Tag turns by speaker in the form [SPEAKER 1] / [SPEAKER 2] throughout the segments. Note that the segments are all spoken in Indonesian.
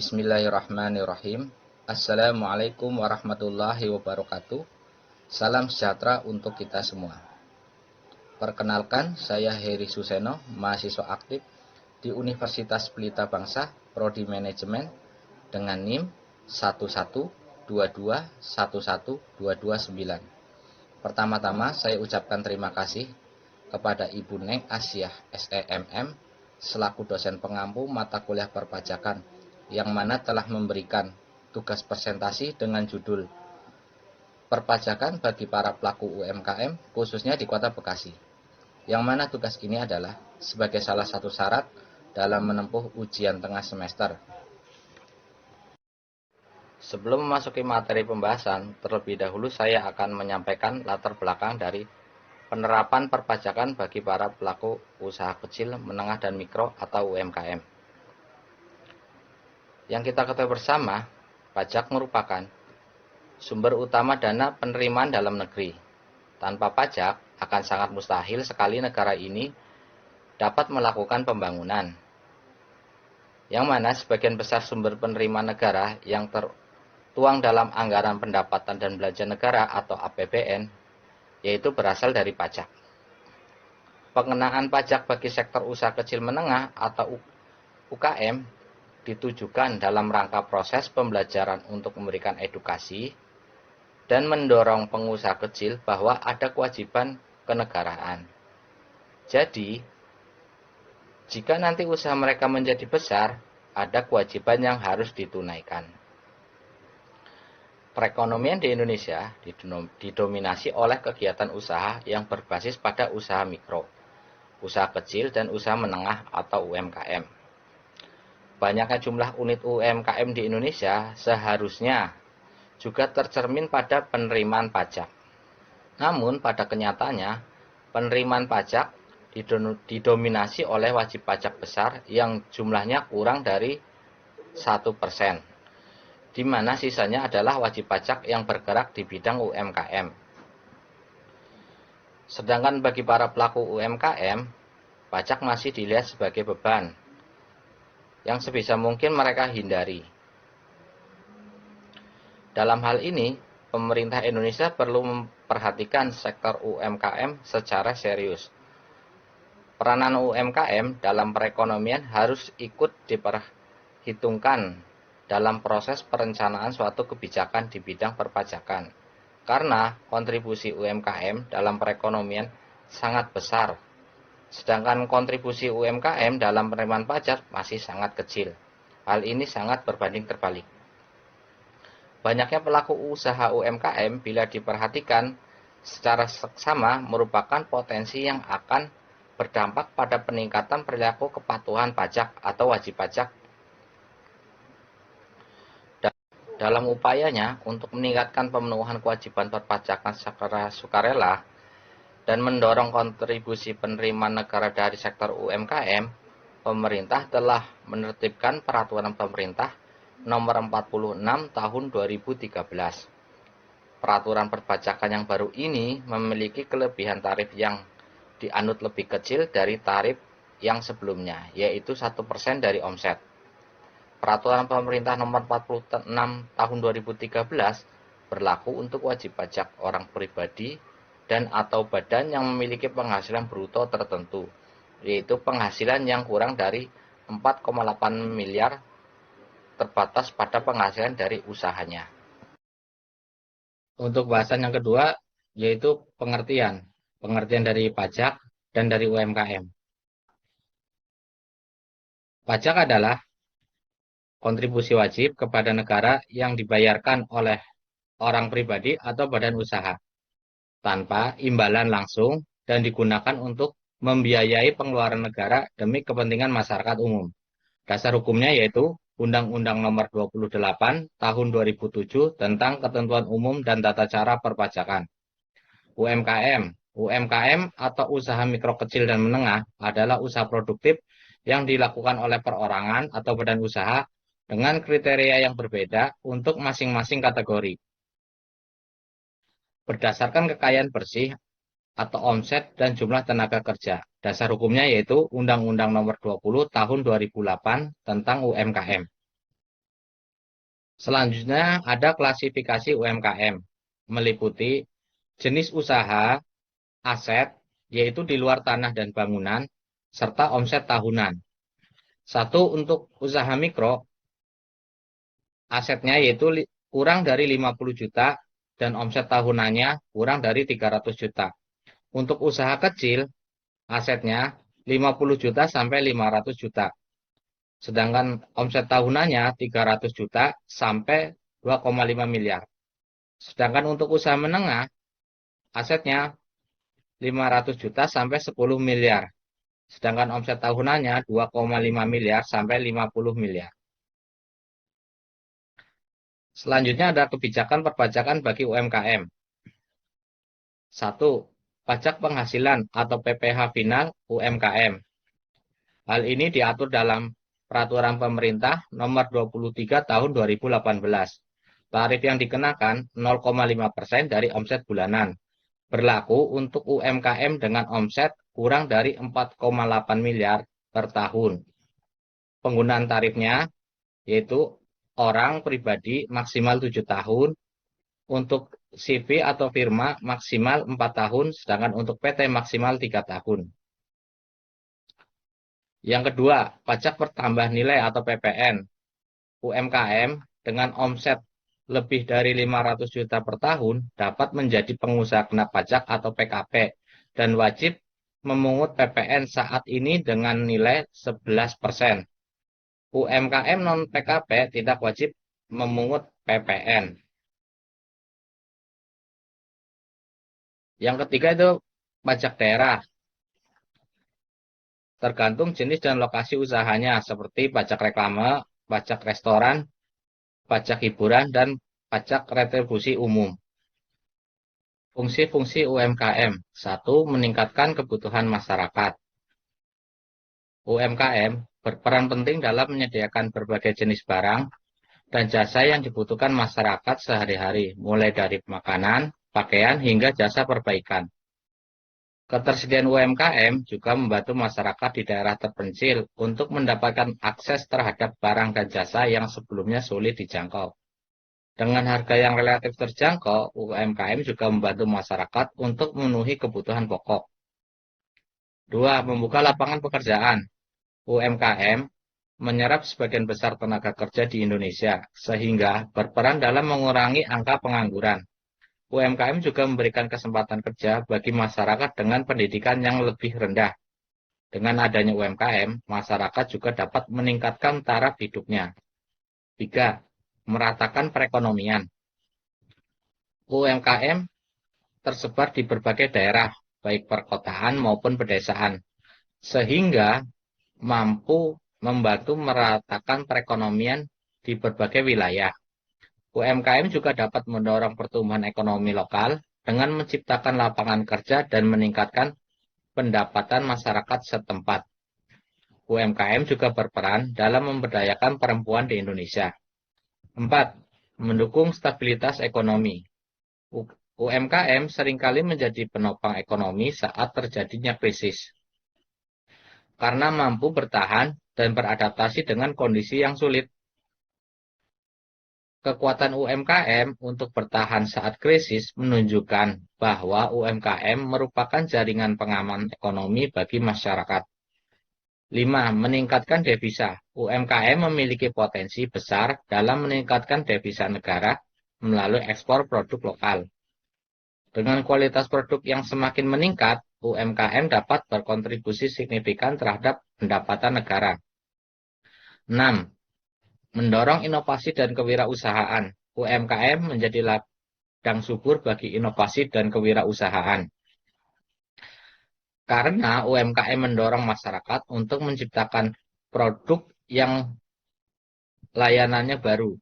[SPEAKER 1] Bismillahirrahmanirrahim. Assalamualaikum warahmatullahi wabarakatuh. Salam sejahtera untuk kita semua. Perkenalkan, saya Heri Suseno, mahasiswa aktif di Universitas Pelita Bangsa, Prodi Manajemen dengan NIM 112211229. Pertama-tama saya ucapkan terima kasih kepada Ibu Neng Asyah SEMM selaku dosen pengampu mata kuliah perpajakan yang mana telah memberikan tugas presentasi dengan judul Perpajakan bagi para pelaku UMKM khususnya di Kota Bekasi. Yang mana tugas ini adalah sebagai salah satu syarat dalam menempuh ujian tengah semester. Sebelum memasuki materi pembahasan, terlebih dahulu saya akan menyampaikan latar belakang dari penerapan perpajakan bagi para pelaku usaha kecil, menengah, dan mikro atau UMKM. Yang kita ketahui bersama, pajak merupakan sumber utama dana penerimaan dalam negeri. Tanpa pajak, akan sangat mustahil sekali negara ini dapat melakukan pembangunan. Yang mana sebagian besar sumber penerimaan negara yang tertuang dalam anggaran pendapatan dan belanja negara atau APBN, yaitu berasal dari pajak. Pengenaan pajak bagi sektor usaha kecil menengah atau UKM ditujukan dalam rangka proses pembelajaran untuk memberikan edukasi dan mendorong pengusaha kecil bahwa ada kewajiban kenegaraan. Jadi, jika nanti usaha mereka menjadi besar, ada kewajiban yang harus ditunaikan. Perekonomian di Indonesia didominasi oleh kegiatan usaha yang berbasis pada usaha mikro, usaha kecil, dan usaha menengah atau UMKM. Banyaknya jumlah unit UMKM di Indonesia seharusnya juga tercermin pada penerimaan pajak. Namun pada kenyataannya, penerimaan pajak didominasi oleh wajib pajak besar yang jumlahnya kurang dari 1%, di mana sisanya adalah wajib pajak yang bergerak di bidang UMKM. Sedangkan bagi para pelaku UMKM, pajak masih dilihat sebagai beban yang sebisa mungkin mereka hindari. Dalam hal ini, pemerintah Indonesia perlu memperhatikan sektor UMKM secara serius. Peranan UMKM dalam perekonomian harus ikut diperhitungkan dalam proses perencanaan suatu kebijakan di bidang perpajakan. Karena kontribusi UMKM dalam perekonomian sangat besar, sedangkan kontribusi UMKM dalam penerimaan pajak masih sangat kecil. Hal ini sangat berbanding terbalik. Banyaknya pelaku usaha UMKM bila diperhatikan secara seksama merupakan potensi yang akan berdampak pada peningkatan perilaku kepatuhan pajak atau wajib pajak. Dalam upayanya untuk meningkatkan pemenuhan kewajiban perpajakan secara sukarela dan mendorong kontribusi penerimaan negara dari sektor UMKM, pemerintah telah menertibkan Peraturan Pemerintah Nomor 46 Tahun 2013. Peraturan perpajakan yang baru ini memiliki kelebihan tarif yang dianut lebih kecil dari tarif yang sebelumnya, yaitu 1% dari omset. Peraturan Pemerintah Nomor 46 Tahun 2013 berlaku untuk wajib pajak orang pribadi dan atau badan yang memiliki penghasilan bruto tertentu, yaitu penghasilan yang kurang dari 4,8 miliar terbatas pada penghasilan dari usahanya. Untuk bahasan yang kedua, yaitu pengertian dari pajak dan dari UMKM. Pajak adalah kontribusi wajib kepada negara yang dibayarkan oleh orang pribadi atau badan usaha tanpa imbalan langsung dan digunakan untuk membiayai pengeluaran negara demi kepentingan masyarakat umum. Dasar hukumnya yaitu Undang-Undang Nomor 28 Tahun 2007 tentang Ketentuan Umum dan Tata Cara Perpajakan. UMKM atau usaha mikro kecil dan menengah adalah usaha produktif yang dilakukan oleh perorangan atau badan usaha dengan kriteria yang berbeda untuk masing-masing kategori. Berdasarkan kekayaan bersih atau omset dan jumlah tenaga kerja. Dasar hukumnya yaitu Undang-Undang Nomor 20 Tahun 2008 tentang UMKM. Selanjutnya ada klasifikasi UMKM, meliputi jenis usaha, aset, yaitu di luar tanah dan bangunan, serta omset tahunan. Satu, untuk usaha mikro, asetnya yaitu kurang dari 50 juta dan omset tahunannya kurang dari 300 juta. Untuk usaha kecil, asetnya 50 juta sampai 500 juta. Sedangkan omset tahunannya 300 juta sampai 2,5 miliar. Sedangkan untuk usaha menengah, asetnya 500 juta sampai 10 miliar. Sedangkan omset tahunannya 2,5 miliar sampai 50 miliar. Selanjutnya ada kebijakan perpajakan bagi UMKM. 1. Pajak penghasilan atau PPh final UMKM. Hal ini diatur dalam Peraturan Pemerintah Nomor 23 Tahun 2018. Tarif yang dikenakan 0,5% dari omset bulanan. Berlaku untuk UMKM dengan omset kurang dari 4,8 miliar per tahun. Penggunaan tarifnya yaitu orang pribadi maksimal 7 tahun, untuk CV atau firma maksimal 4 tahun, sedangkan untuk PT maksimal 3 tahun. Yang kedua, pajak pertambah nilai atau PPN. UMKM dengan omset lebih dari 500 juta per tahun dapat menjadi pengusaha kena pajak atau PKP dan wajib memungut PPN saat ini dengan nilai 11%. UMKM non-PKP tidak wajib memungut PPN. Yang ketiga itu pajak daerah. Tergantung jenis dan lokasi usahanya, seperti pajak reklame, pajak restoran, pajak hiburan, dan pajak retribusi umum. Fungsi-fungsi UMKM. 1. Meningkatkan kebutuhan masyarakat. UMKM berperan penting dalam menyediakan berbagai jenis barang dan jasa yang dibutuhkan masyarakat sehari-hari, mulai dari makanan, pakaian, hingga jasa perbaikan. Ketersediaan UMKM juga membantu masyarakat di daerah terpencil untuk mendapatkan akses terhadap barang dan jasa yang sebelumnya sulit dijangkau. Dengan harga yang relatif terjangkau, UMKM juga membantu masyarakat untuk memenuhi kebutuhan pokok. 2. Membuka lapangan pekerjaan. UMKM menyerap sebagian besar tenaga kerja di Indonesia, sehingga berperan dalam mengurangi angka pengangguran. UMKM juga memberikan kesempatan kerja bagi masyarakat dengan pendidikan yang lebih rendah. Dengan adanya UMKM, masyarakat juga dapat meningkatkan taraf hidupnya. 3. Meratakan perekonomian. UMKM tersebar di berbagai daerah, baik perkotaan maupun pedesaan, sehingga mampu membantu meratakan perekonomian di berbagai wilayah. UMKM juga dapat mendorong pertumbuhan ekonomi lokal dengan menciptakan lapangan kerja dan meningkatkan pendapatan masyarakat setempat. UMKM juga berperan dalam memberdayakan perempuan di Indonesia. 4. Mendukung stabilitas ekonomi. UMKM seringkali menjadi penopang ekonomi saat terjadinya krisis, karena mampu bertahan dan beradaptasi dengan kondisi yang sulit. Kekuatan UMKM untuk bertahan saat krisis menunjukkan bahwa UMKM merupakan jaringan pengaman ekonomi bagi masyarakat. 5. Meningkatkan devisa. UMKM memiliki potensi besar dalam meningkatkan devisa negara melalui ekspor produk lokal. Dengan kualitas produk yang semakin meningkat, UMKM dapat berkontribusi signifikan terhadap pendapatan negara. 6. Mendorong inovasi dan kewirausahaan. UMKM menjadi ladang subur bagi inovasi dan kewirausahaan. Karena UMKM mendorong masyarakat untuk menciptakan produk yang layanannya baru.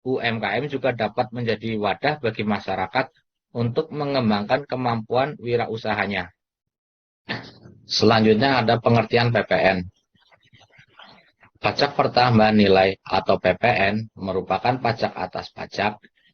[SPEAKER 1] UMKM juga dapat menjadi wadah bagi masyarakat untuk mengembangkan kemampuan wirausahanya. Selanjutnya ada pengertian PPN. Pajak pertambahan nilai atau PPN merupakan pajak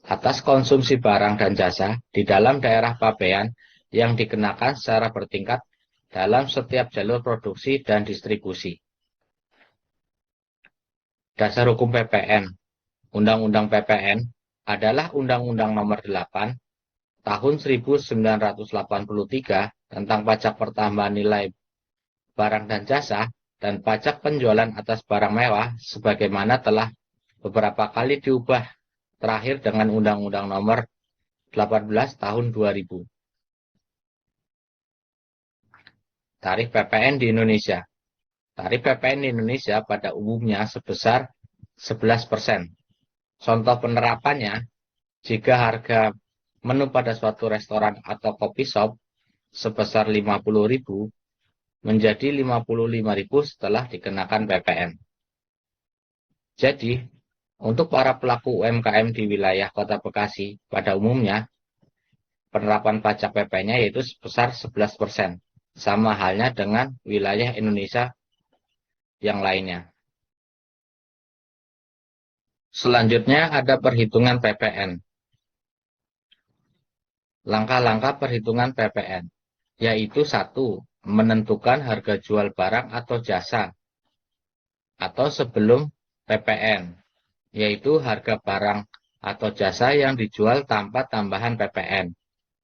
[SPEAKER 1] atas konsumsi barang dan jasa di dalam daerah pabean yang dikenakan secara bertingkat dalam setiap jalur produksi dan distribusi. Dasar hukum PPN. Undang-Undang PPN adalah Undang-Undang Nomor 8 Tahun 1983 tentang pajak pertambahan nilai barang dan jasa dan pajak penjualan atas barang mewah sebagaimana telah beberapa kali diubah terakhir dengan Undang-Undang Nomor 18 Tahun 2000. Tarif PPN di Indonesia. Tarif PPN di Indonesia pada umumnya sebesar 11%. Contoh penerapannya, jika harga menu pada suatu restoran atau kopi shop sebesar 50.000 menjadi 55.000 setelah dikenakan PPN. Jadi, untuk para pelaku UMKM di wilayah Kota Bekasi pada umumnya, penerapan pajak PPN-nya yaitu sebesar 11%, sama halnya dengan wilayah Indonesia yang lainnya. Selanjutnya ada perhitungan PPN. Langkah-langkah perhitungan PPN, yaitu 1. Menentukan harga jual barang atau jasa, atau sebelum PPN, yaitu harga barang atau jasa yang dijual tanpa tambahan PPN.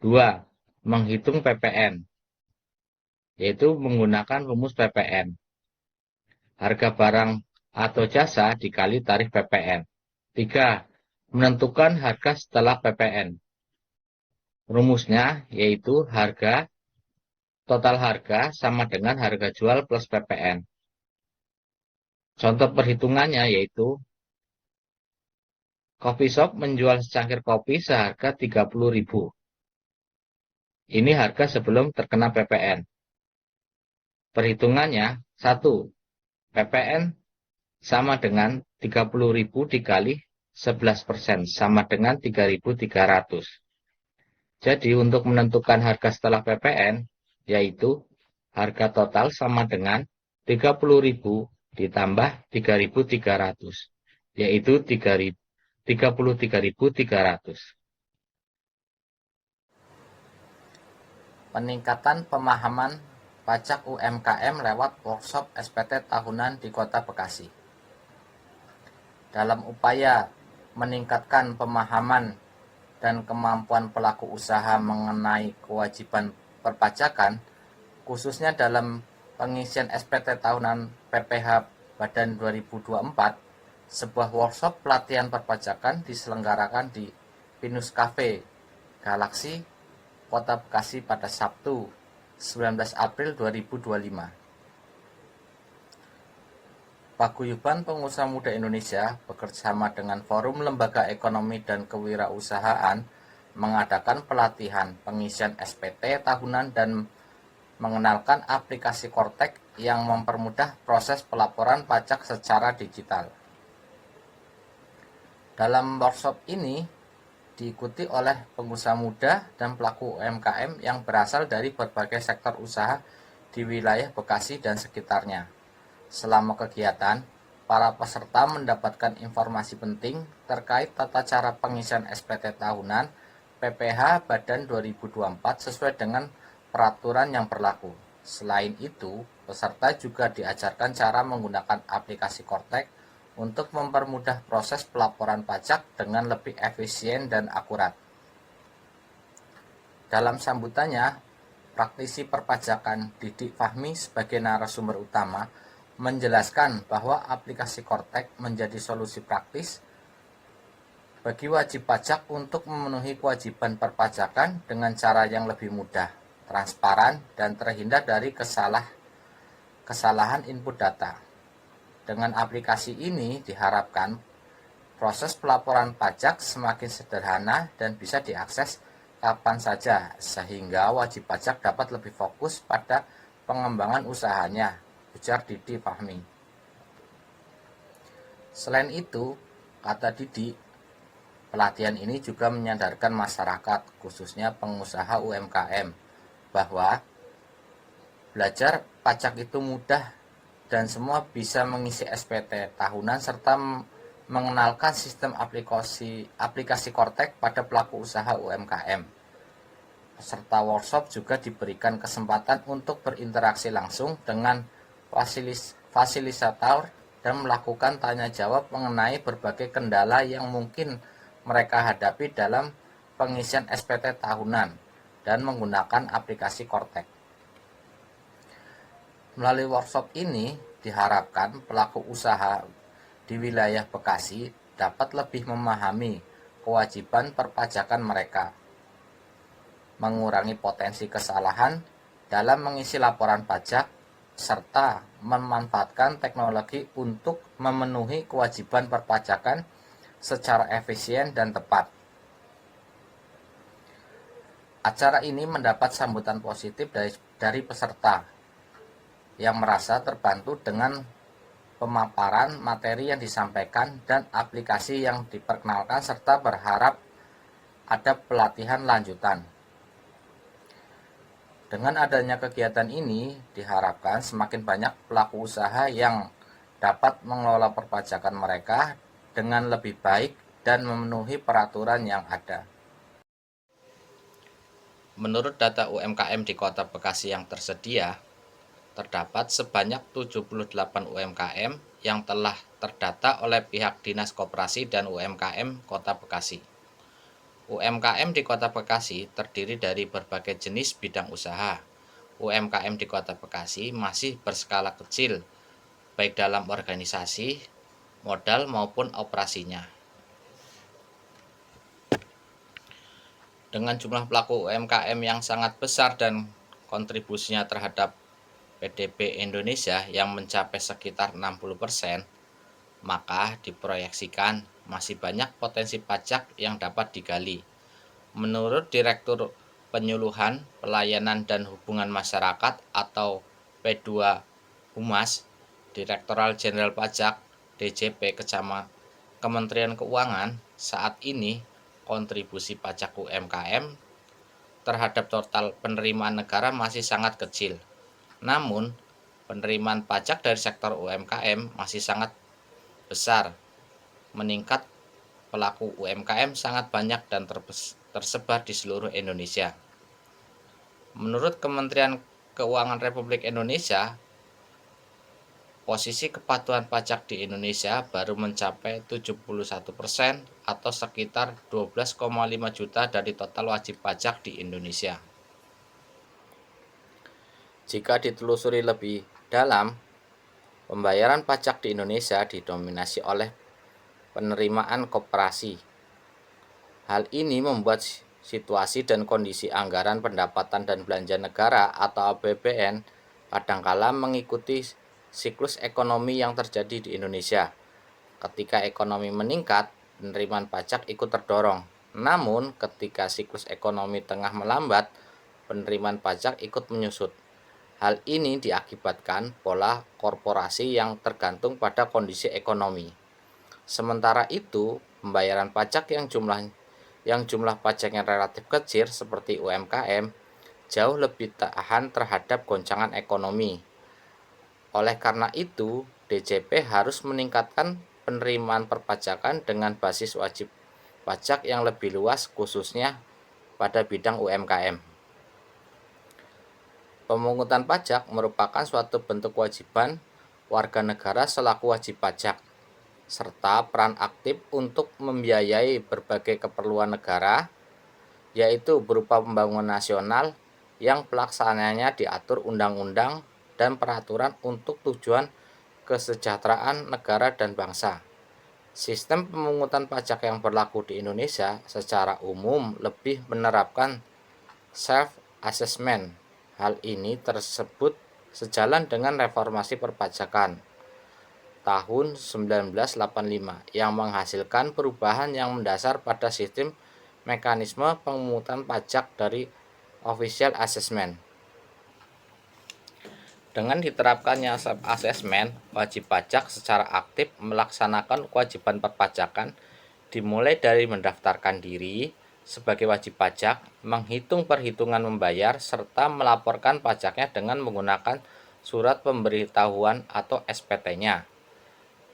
[SPEAKER 1] 2. Menghitung PPN, yaitu menggunakan rumus PPN. Harga barang atau jasa dikali tarif PPN. 3. Menentukan harga setelah PPN. Rumusnya yaitu total harga sama dengan harga jual plus PPN. Contoh perhitungannya yaitu coffee shop menjual secangkir kopi seharga 30.000. Ini harga sebelum terkena PPN. Perhitungannya 1. PPN sama dengan 30.000 dikali 11% sama dengan 3.300. Jadi untuk menentukan harga setelah PPN, yaitu harga total sama dengan 30.000 ditambah 3.300, yaitu 33.300. Peningkatan pemahaman pajak UMKM lewat workshop SPT tahunan di Kota Bekasi. Dalam upaya meningkatkan pemahaman dan kemampuan pelaku usaha mengenai kewajiban perpajakan, khususnya dalam pengisian SPT tahunan PPh Badan 2024, sebuah workshop pelatihan perpajakan diselenggarakan di Pinus Cafe Galaxy, Kota Bekasi pada Sabtu, 19 April 2025. Paguyuban Pengusaha Muda Indonesia bekerjasama dengan Forum Lembaga Ekonomi dan Kewirausahaan mengadakan pelatihan pengisian SPT tahunan dan mengenalkan aplikasi Kortek yang mempermudah proses pelaporan pajak secara digital. Dalam workshop ini diikuti oleh pengusaha muda dan pelaku UMKM yang berasal dari berbagai sektor usaha di wilayah Bekasi dan sekitarnya. Selama kegiatan, para peserta mendapatkan informasi penting terkait tata cara pengisian SPT tahunan PPh Badan 2024 sesuai dengan peraturan yang berlaku. Selain itu, peserta juga diajarkan cara menggunakan aplikasi Kortek untuk mempermudah proses pelaporan pajak dengan lebih efisien dan akurat. Dalam sambutannya, praktisi perpajakan Didik Fahmi sebagai narasumber utama menjelaskan bahwa aplikasi Kortek menjadi solusi praktis bagi wajib pajak untuk memenuhi kewajiban perpajakan dengan cara yang lebih mudah, transparan, dan terhindar dari kesalahan input data. Dengan aplikasi ini diharapkan proses pelaporan pajak semakin sederhana dan bisa diakses kapan saja sehingga wajib pajak dapat lebih fokus pada pengembangan usahanya, ujar Didi Fahmi. Selain itu, kata Didi, pelatihan ini juga menyadarkan masyarakat, khususnya pengusaha UMKM, bahwa belajar pajak itu mudah dan semua bisa mengisi SPT tahunan serta mengenalkan sistem aplikasi Kortek pada pelaku usaha UMKM. Peserta workshop juga diberikan kesempatan untuk berinteraksi langsung dengan fasilitator dan melakukan tanya jawab mengenai berbagai kendala yang mungkin mereka hadapi dalam pengisian SPT tahunan dan menggunakan aplikasi Cortex. Melalui workshop ini diharapkan pelaku usaha di wilayah Bekasi dapat lebih memahami kewajiban perpajakan mereka, mengurangi potensi kesalahan dalam mengisi laporan pajak, serta memanfaatkan teknologi untuk memenuhi kewajiban perpajakan secara efisien dan tepat. Acara ini mendapat sambutan positif dari peserta yang merasa terbantu dengan pemaparan materi yang disampaikan dan aplikasi yang diperkenalkan, serta berharap ada pelatihan lanjutan. Dengan adanya kegiatan ini, diharapkan semakin banyak pelaku usaha yang dapat mengelola perpajakan mereka dengan lebih baik dan memenuhi peraturan yang ada. Menurut data UMKM di Kota Bekasi yang tersedia, terdapat sebanyak 78 UMKM yang telah terdata oleh pihak Dinas Koperasi dan UMKM Kota Bekasi. UMKM di Kota Bekasi terdiri dari berbagai jenis bidang usaha. UMKM di Kota Bekasi masih berskala kecil, baik dalam organisasi, modal maupun operasinya. Dengan jumlah pelaku UMKM yang sangat besar dan kontribusinya terhadap PDB Indonesia yang mencapai sekitar 60%, maka diproyeksikan masih banyak potensi pajak yang dapat digali. Menurut Direktur Penyuluhan, Pelayanan dan Hubungan Masyarakat atau P2 Humas, Direktoral Jenderal Pajak DJP Kementerian Keuangan, saat ini kontribusi pajak UMKM terhadap total penerimaan negara masih sangat kecil. Namun, penerimaan pajak dari sektor UMKM masih sangat besar, meningkat. Pelaku UMKM sangat banyak dan tersebar di seluruh Indonesia. Menurut Kementerian Keuangan Republik Indonesia, posisi kepatuhan pajak di Indonesia baru mencapai 71% atau sekitar 12,5 juta dari total wajib pajak di Indonesia. Jika ditelusuri lebih dalam, pembayaran pajak di Indonesia didominasi oleh penerimaan koperasi. Hal ini membuat situasi dan kondisi anggaran pendapatan dan belanja negara atau APBN kadangkala mengikuti siklus ekonomi yang terjadi di Indonesia. Ketika ekonomi meningkat, penerimaan pajak ikut terdorong. Namun, ketika siklus ekonomi tengah melambat, penerimaan pajak ikut menyusut. Hal ini diakibatkan pola korporasi yang tergantung pada kondisi ekonomi. Sementara itu, pembayaran pajak yang jumlah pajaknya relatif kecil seperti UMKM jauh lebih tahan terhadap goncangan ekonomi. Oleh karena itu, DJP harus meningkatkan penerimaan perpajakan dengan basis wajib pajak yang lebih luas, khususnya pada bidang UMKM. Pemungutan pajak merupakan suatu bentuk kewajiban warga negara selaku wajib pajak, serta peran aktif untuk membiayai berbagai keperluan negara, yaitu berupa pembangunan nasional yang pelaksananya diatur undang-undang dan peraturan untuk tujuan kesejahteraan negara dan bangsa. Sistem pemungutan pajak yang berlaku di Indonesia secara umum lebih menerapkan self-assessment. Hal ini tersebut sejalan dengan reformasi perpajakan tahun 1985 yang menghasilkan perubahan yang mendasar pada sistem mekanisme pemungutan pajak dari official assessment. Dengan diterapkannya self-assessment, wajib pajak secara aktif melaksanakan kewajiban perpajakan dimulai dari mendaftarkan diri sebagai wajib pajak, menghitung perhitungan membayar, serta melaporkan pajaknya dengan menggunakan surat pemberitahuan atau SPT-nya.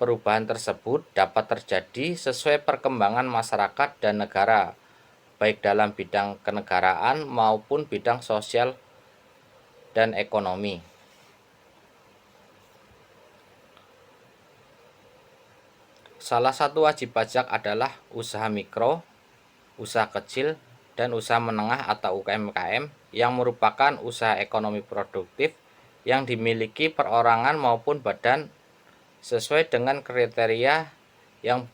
[SPEAKER 1] Perubahan tersebut dapat terjadi sesuai perkembangan masyarakat dan negara, baik dalam bidang kenegaraan maupun bidang sosial dan ekonomi. Salah satu wajib pajak adalah usaha mikro, usaha kecil, dan usaha menengah atau UMKM yang merupakan usaha ekonomi produktif yang dimiliki perorangan maupun badan sesuai dengan kriteria yang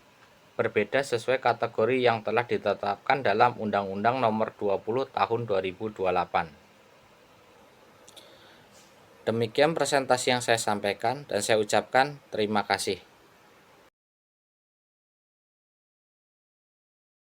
[SPEAKER 1] berbeda sesuai kategori yang telah ditetapkan dalam Undang-Undang Nomor 20 Tahun 2028. Demikian presentasi yang saya sampaikan dan saya ucapkan terima kasih.